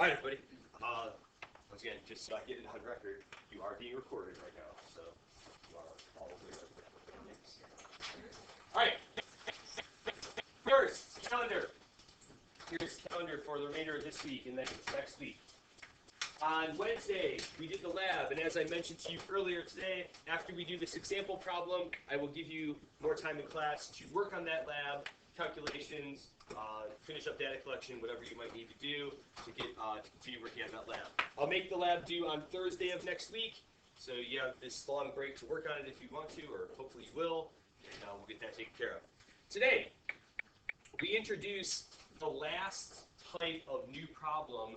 All right, everybody. Once again, just so I get it on record, you are being recorded right now, so you are all aware of that. All right. First, calendar. Here's calendar for the remainder of this week and then next week. On Wednesday, we did the lab, and as I mentioned to you earlier today, after we do this example problem, I will give you more time in class to work on that lab, calculations, finish up data collection, whatever you might need to do to get to continue working on that lab. I'll make the lab due on Thursday of next week, so you have this long break to work on it if you want to, or hopefully you will, and we'll get that taken care of. Today, we introduce the last type of new problem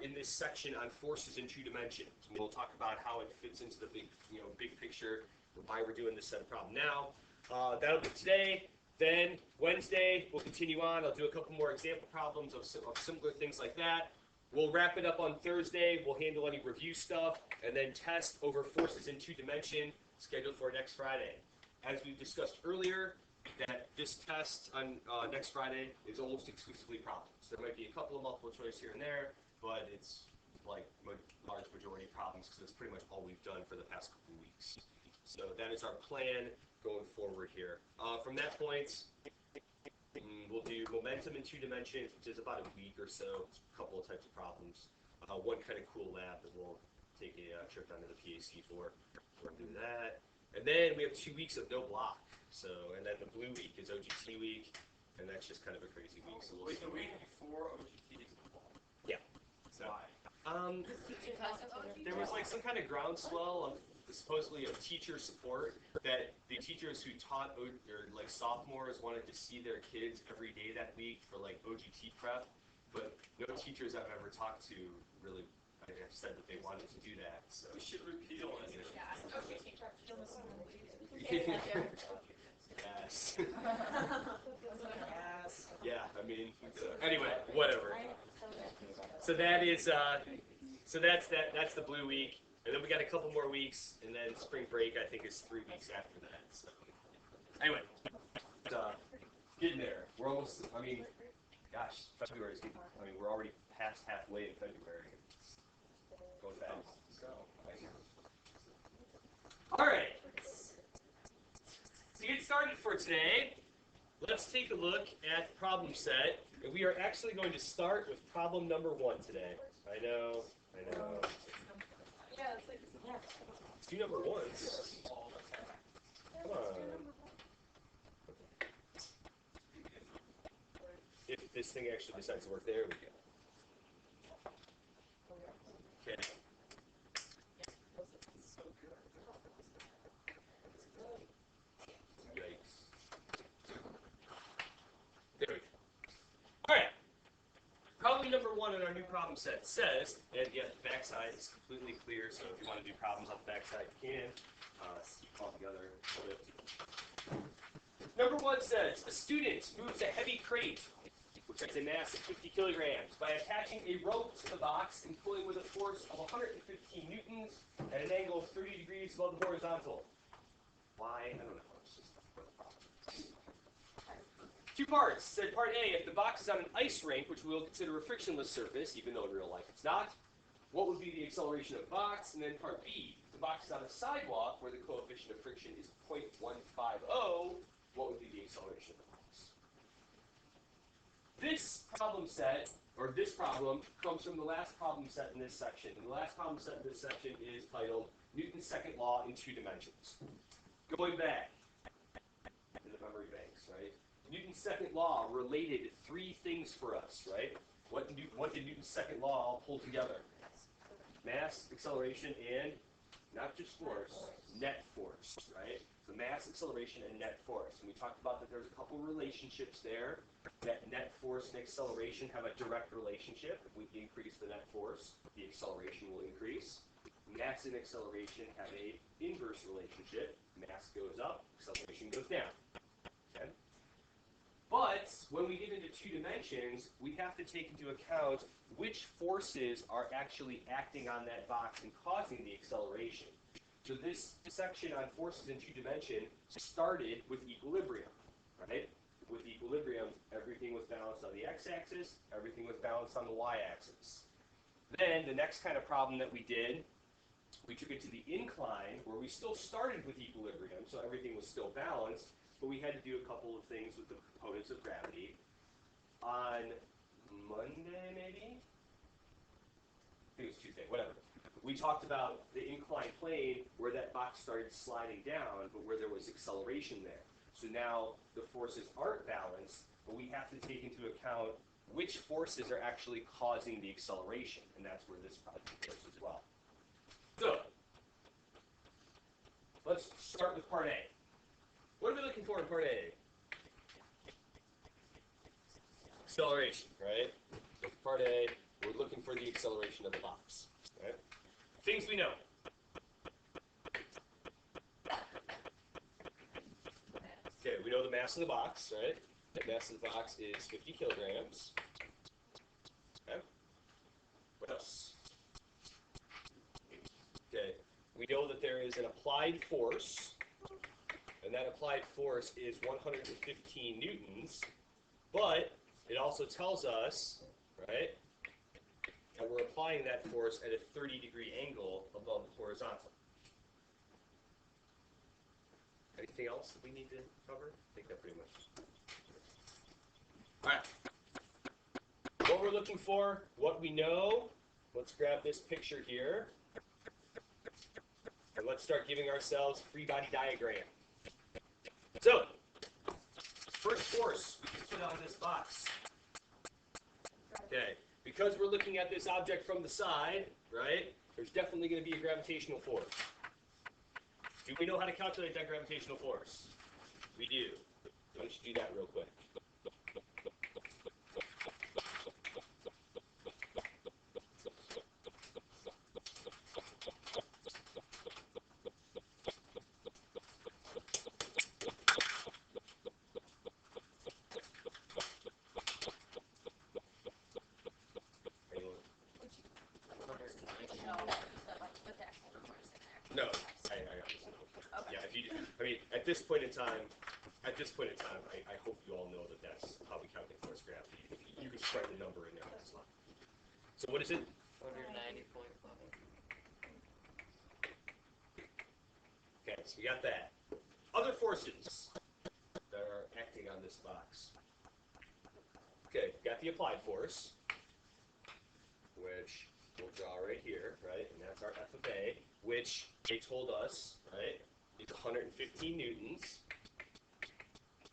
in this section on forces in two dimensions. We'll talk about how it fits into the big picture, why we're doing this set of problems now. That'll be today. Then Wednesday, we'll continue on. I'll do a couple more example problems of similar things like that. We'll wrap it up on Thursday. We'll handle any review stuff, and then test over forces in two dimension, scheduled for next Friday. As we discussed earlier, that this test on next Friday is almost exclusively problems. There might be a couple of multiple choice here and there, but it's like large majority problems because that's pretty much all we've done for the past couple of weeks. So that is our plan going forward here. From that point, we'll do momentum in two dimensions, which is about a week or so, a couple of types of problems. One kind of cool lab that we'll take a trip down to the PAC for. We'll do that. And then we have 2 weeks of no block. So, and then the blue week is OGT week, and that's just kind of a crazy week. So Wait, the week before OGT is the fall? Yeah. So, there was like some kind of groundswell of supposedly of teacher support that the teachers who taught or like sophomores wanted to see their kids every day that week for like OGT prep, but no teachers I've ever talked to really have said that they wanted to do that. So we should repeal it. Yes. Yeah, I mean, anyway, whatever. So that is, so that's the blue week, and then we got a couple more weeks, and then spring break I think is 3 weeks after that. So anyway, getting there. We're almost. I mean, gosh, February is getting. I mean, we're already past halfway in February. It's going fast. So. All right. To get started for today, let's take a look at the problem set. And we are actually going to start with problem number 1 today. I know. It's 2 number 1s. Come on. If this thing actually decides to work, there we go. Okay. There we go. All right. Problem number 1 in our new problem set says, and yet the backside is completely clear, so if you want to do problems on the backside, you can. Keep all together. Number 1 says, a student moves a heavy crate, which has a mass of 50 kilograms, by attaching a rope to the box and pulling with a force of 115 newtons at an angle of 30 degrees above the horizontal. Why? I don't know. It's just for the problem. 2 parts. Said part A, if the box is on an ice rink, which we will consider a frictionless surface, even though in real life it's not, what would be the acceleration of the box? And then part B, if the box is on a sidewalk where the coefficient of friction is 0.150, what would be the acceleration of the box? This problem set, or this problem, comes from the last problem set in this section. And the last problem set in this section is titled Newton's second law in 2 dimensions. Going back in the memory banks, right? Newton's second law related 3 things for us, right? What did Newton's second law all pull together? Mass, acceleration, and not just force, net force, right? So mass, acceleration, and net force. And we talked about that there's a couple relationships there. That net force and acceleration have a direct relationship. If we increase the net force, the acceleration will increase. Mass and acceleration have an inverse relationship. Mass goes up, acceleration goes down. Okay? But when we get into 2 dimensions, we have to take into account which forces are actually acting on that box and causing the acceleration. So this section on forces in 2 dimensions started with equilibrium, right? with equilibrium, everything was balanced on the x-axis, everything was balanced on the y-axis. Then the next kind of problem that we did, we took it to the incline, where we still started with equilibrium, so everything was still balanced, but we had to do a couple of things with the components of gravity. On Monday, maybe? I think it was Tuesday, whatever. We talked about the inclined plane where that box started sliding down, but where there was acceleration there. So now the forces aren't balanced, but we have to take into account which forces are actually causing the acceleration, and that's where this project goes as well. So, let's start with part A. What are we looking for in part A? Acceleration, right? So part A, we're looking for the acceleration of the box. Right? Things we know. Okay, we know the mass of the box, right? The mass of the box is 50 kilograms. Okay. What else? Okay, we know that there is an applied force, and that applied force is 115 newtons, but it also tells us, right, that we're applying that force at a 30-degree angle above the horizontal. Anything else that we need to cover? I think that pretty much. All right. What we're looking for, what we know. Let's grab this picture here. And let's start giving ourselves a free body diagram. So, first force we can put on this box. Okay, because we're looking at this object from the side, right, there's definitely going to be a gravitational force. Do we know how to calculate that gravitational force? We do. Why don't you do that real quick? No, I got this. Yeah, if you, I mean, at this point in time, I hope you all know that that's how we calculate force gravity. You can write the number in there. That's fine. So what is it? 190.5. Okay, so we got that. Other forces that are acting on this box. Okay, got the applied force, which we'll draw right here, right? And that's our F of A, which they told us, right, is 115 newtons.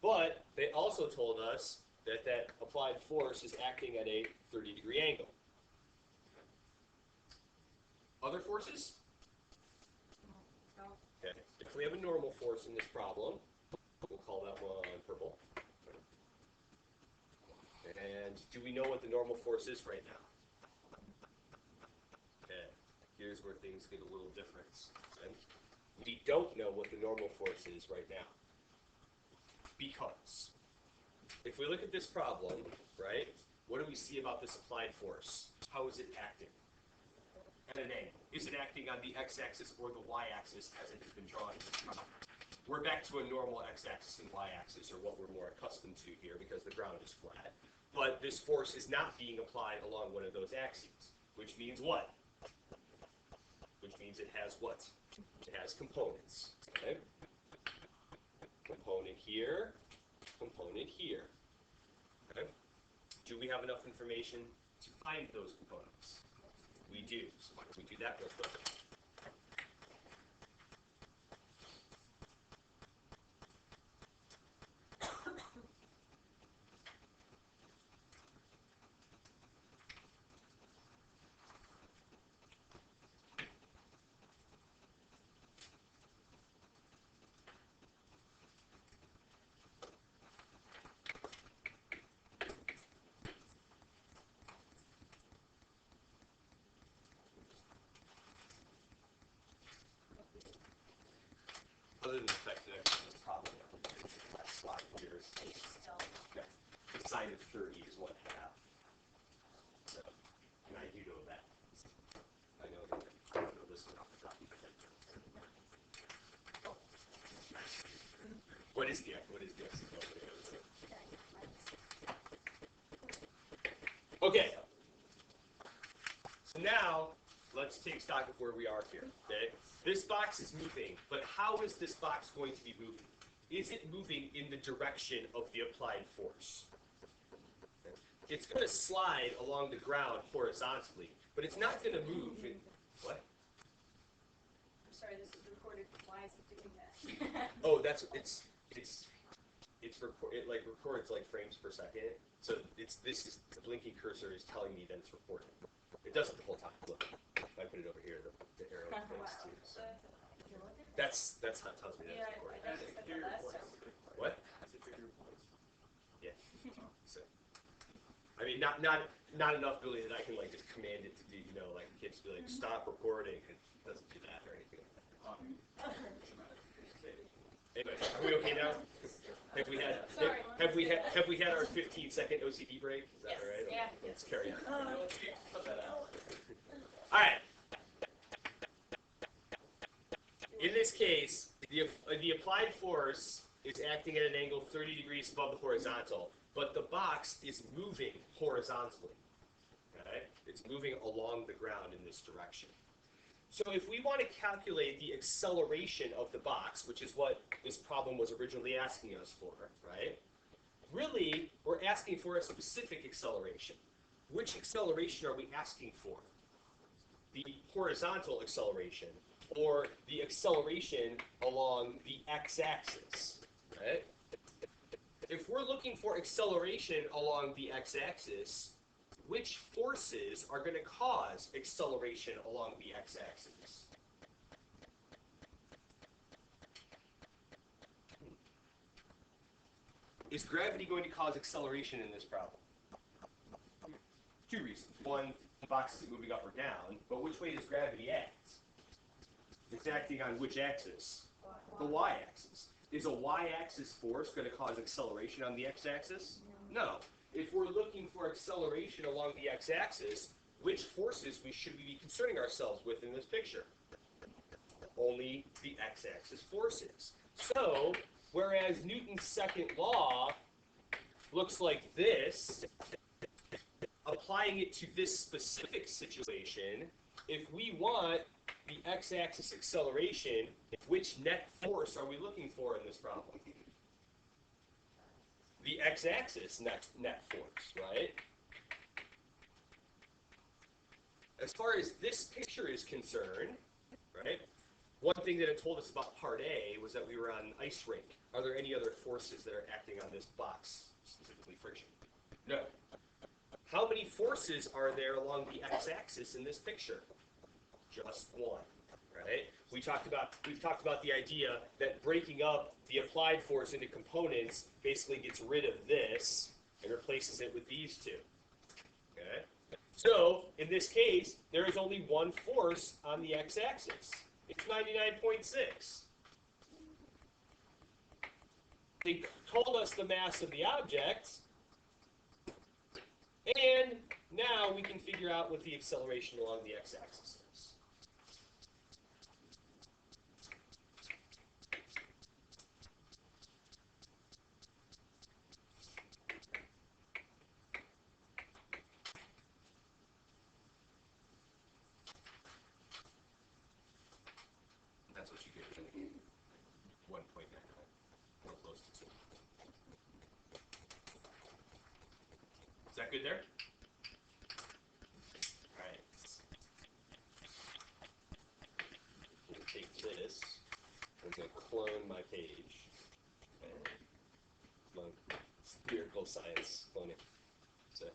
But they also told us that that applied force is acting at a 30-degree angle. Other forces? Okay, if we have a normal force in this problem, we'll call that one purple. And do we know what the normal force is right now? Okay, here's where things get a little different. Okay? We don't know what the normal force is right now. Because if we look at this problem, right, what do we see about this applied force? How is it acting? At an angle. Is it acting on the x-axis or the y-axis as it has been drawn? We're back to a normal x-axis and y-axis, or what we're more accustomed to here because the ground is flat. But this force is not being applied along one of those axes, which means what? Which means it has what? It has components. Okay? Component here, component here. Okay? Do we have enough information to find those components? We do. So why don't we do that real quick? Other than the fact that it's probably the last 5 years. Okay. The sine of 30 is 1/2. So, and I do know that. I know that. I don't know this one off the top of my head. What is the x? Okay. So now, let's take stock of where we are here, okay? This box is moving, but how is this box going to be moving? Is it moving in the direction of the applied force? It's going to slide along the ground horizontally, but it's not going to move in, what? I'm sorry, this is recorded. Why is it doing that? Oh, it like records like frames per second. So this is the blinking cursor is telling me that it's recording. It does it the whole time. Look, if I put it over here, the arrow points to. So that's how it tells me that it's recording. I noticed that the last time. What? Yeah. So, I mean, not enough really that I can like just command it to do, like kids be like stop recording. It doesn't do that or anything. Anyway, are we okay now? Have we had our 15-second OCD break? Is that all right? Yeah. Let's carry on. All right. In this case, the applied force is acting at an angle 30 degrees above the horizontal, but the box is moving horizontally. Okay? It's moving along the ground in this direction. So if we want to calculate the acceleration of the box, which is what this problem was originally asking us for, right? Really, we're asking for a specific acceleration. Which acceleration are we asking for? The horizontal acceleration, or the acceleration along the x-axis, right? If we're looking for acceleration along the x-axis, which forces are going to cause acceleration along the x-axis? Is gravity going to cause acceleration in this problem? Two reasons. One, the box isn't moving up or down, but which way does gravity act? It's acting on which axis? The y-axis. Is a y-axis force going to cause acceleration on the x-axis? No. If we're looking for acceleration along the x-axis, which forces should we be concerning ourselves with in this picture? Only the x-axis forces. So, whereas Newton's second law looks like this, applying it to this specific situation, if we want the x-axis acceleration, which net force are we looking for in this problem? The x-axis net force, right? As far as this picture is concerned, right, one thing that it told us about part A was that we were on an ice rink. Are there any other forces that are acting on this box, specifically friction? No. How many forces are there along the x-axis in this picture? Just one, right? We've talked about the idea that breaking up the applied force into components basically gets rid of this and replaces it with these two. Okay? So, in this case, there is only one force on the x-axis. It's 99.6. They told us the mass of the object, and now we can figure out what the acceleration along the x-axis is. That's what you get from 1.9, or close to 2. Is that good there? All right. I'm going to take this. I'm going to clone my page. Spherical science cloning. So,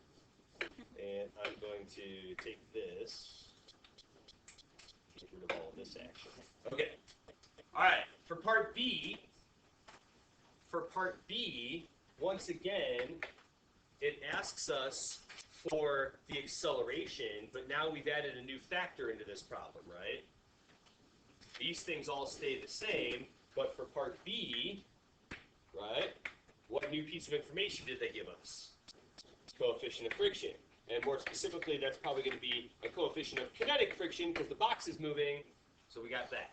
and I'm going to take this. Get rid of all of this action. Okay. All right. For part B, once again, it asks us for the acceleration, but now we've added a new factor into this problem, right? These things all stay the same, but for part B, right, what new piece of information did they give us? Coefficient of friction. And more specifically, that's probably going to be a coefficient of kinetic friction because the box is moving, so we got that.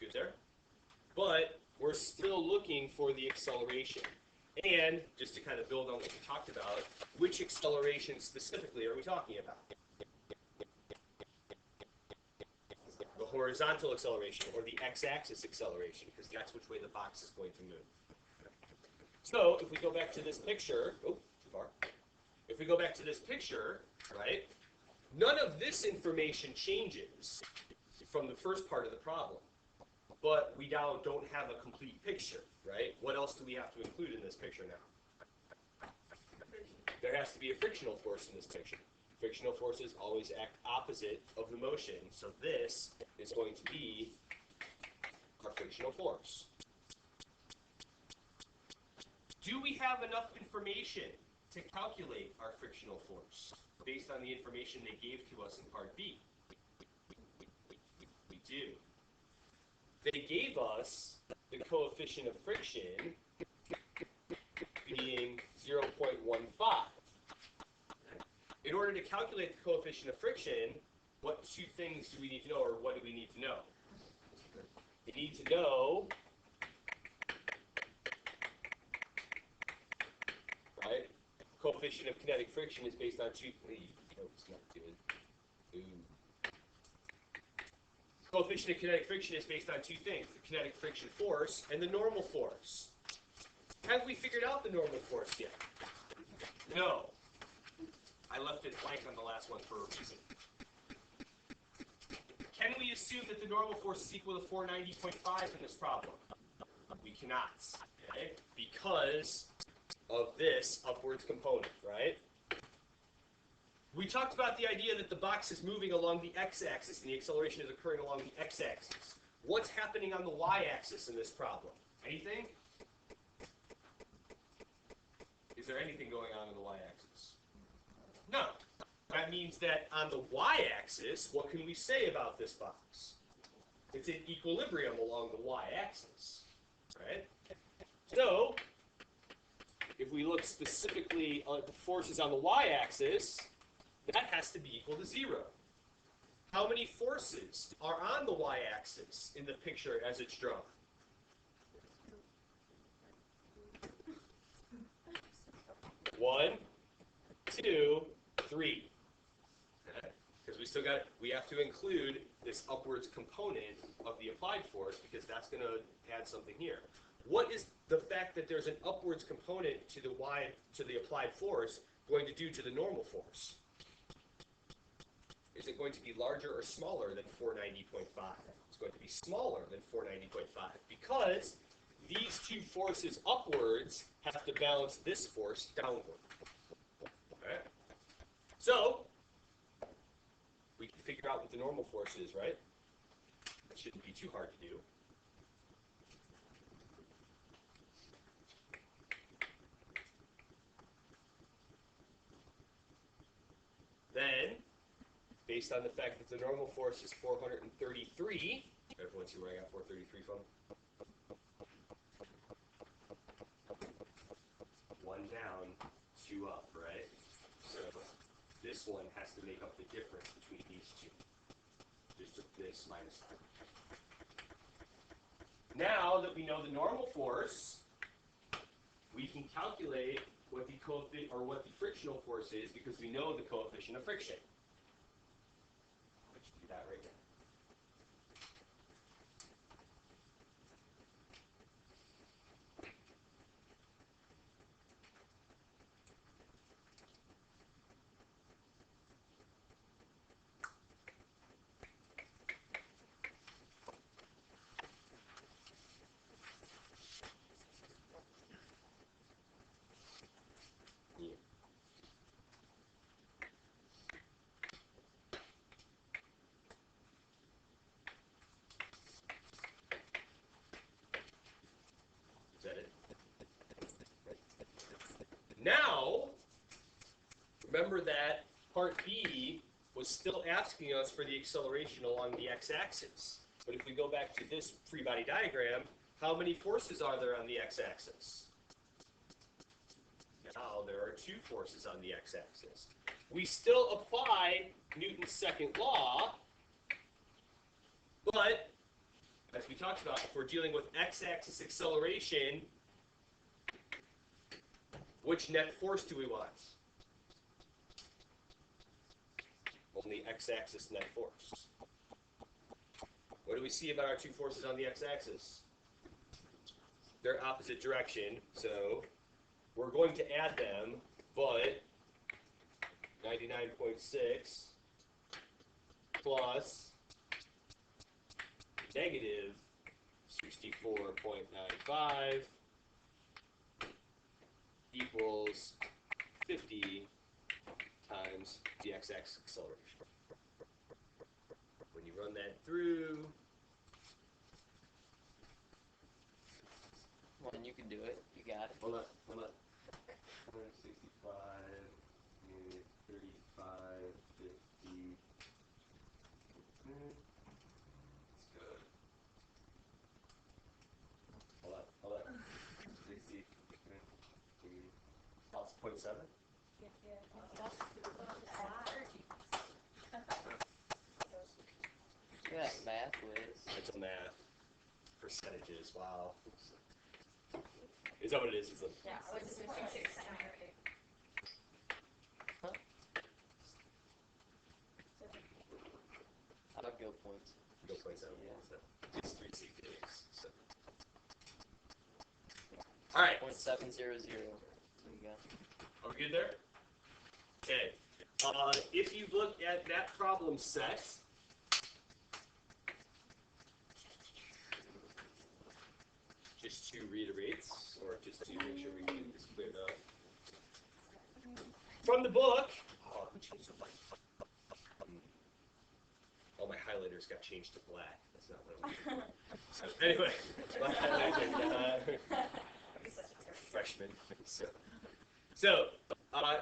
Good there? But we're still looking for the acceleration. And just to kind of build on what we talked about, which acceleration specifically are we talking about? The horizontal acceleration or the x-axis acceleration, because that's which way the box is going to move. So if we go back to this picture, oh, too far. If we go back to this picture, right, none of this information changes from the first part of the problem. But we now don't have a complete picture, right? What else do we have to include in this picture now? There has to be a frictional force in this picture. Frictional forces always act opposite of the motion, so this is going to be our frictional force. Do we have enough information to calculate our frictional force based on the information they gave to us in Part B? We do. They gave us the coefficient of friction being 0.15. In order to calculate the coefficient of friction, what two things do we need to know, or what do we need to know? We need to know, right? Coefficient of kinetic friction is based on two. It's not doing. Coefficient of kinetic friction is based on two things: the kinetic friction force and the normal force. Have we figured out the normal force yet? No. I left it blank on the last one for a reason. Can we assume that the normal force is equal to 490.5 in this problem? We cannot, okay? Because of this upwards component, right? We talked about the idea that the box is moving along the x-axis and the acceleration is occurring along the x-axis. What's happening on the y-axis in this problem? Anything? Is there anything going on the y-axis? No. That means that on the y-axis, what can we say about this box? It's in equilibrium along the y-axis, right? So, if we look specifically at the forces on the y-axis, that has to be equal to 0. How many forces are on the y-axis in the picture as it's drawn? One, two, three. Because we have to include this upwards component of the applied force because that's going to add something here. What is the fact that there's an upwards component to the applied force going to do to the normal force? Is it going to be larger or smaller than 490.5? It's going to be smaller than 490.5 because these two forces upwards have to balance this force downward. Okay? So, we can figure out what the normal force is, right? That shouldn't be too hard to do. Then, based on the fact that the normal force is 433, everyone see where I got 433 from? 1 down, 2 up, right? So this one has to make up the difference between these two. Just this minus that. Now that we know the normal force, we can calculate what the frictional force is because we know the coefficient of friction. Let's do that right now. Is that it? Now, remember that part B was still asking us for the acceleration along the x-axis. But if we go back to this free body diagram, how many forces are there on the x-axis? Now there are 2 forces on the x-axis. We still apply Newton's second law, but as we talked about, if we're dealing with x-axis acceleration, Which net force do we want? Only x-axis net force. What do we see about our two forces on the x-axis? They're opposite direction, so we're going to add them, but 99.6 plus negative 64.95 equals 50 times the x-axis acceleration. When you run that through, Well, you can do it. You got it. hold on. 165, 35, 50. That's good. Hold on. 60, 50. Oh, it's 0.7? Look at that math, Liz. Mental math. Percentages, wow. Is that what it is? It's Yeah, I was just going to say something. I'll go points. go 0.7. Yeah. So it's 3 CPAs. So. All right. 0.700. There you go. Are we good there? Okay. If you look at that problem set, just to reiterate, or just to make sure we get this cleared up. From the book, all my highlighters got changed to black. That's not what I want. So anyway, black highlighters, freshman. So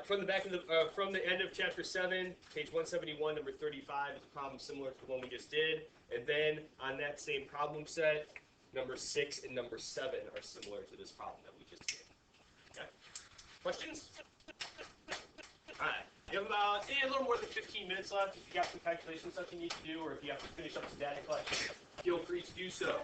from the back of from the end of chapter 7, page 171, number 35 is a problem similar to the one we just did, and then on that same problem set, number 6 and number 7 are similar to this problem that we just did. Okay. Questions? All right. You have about a little more than 15 minutes left. If you got some calculations stuff you need to do, or if you have to finish up some data collection, feel free to do so.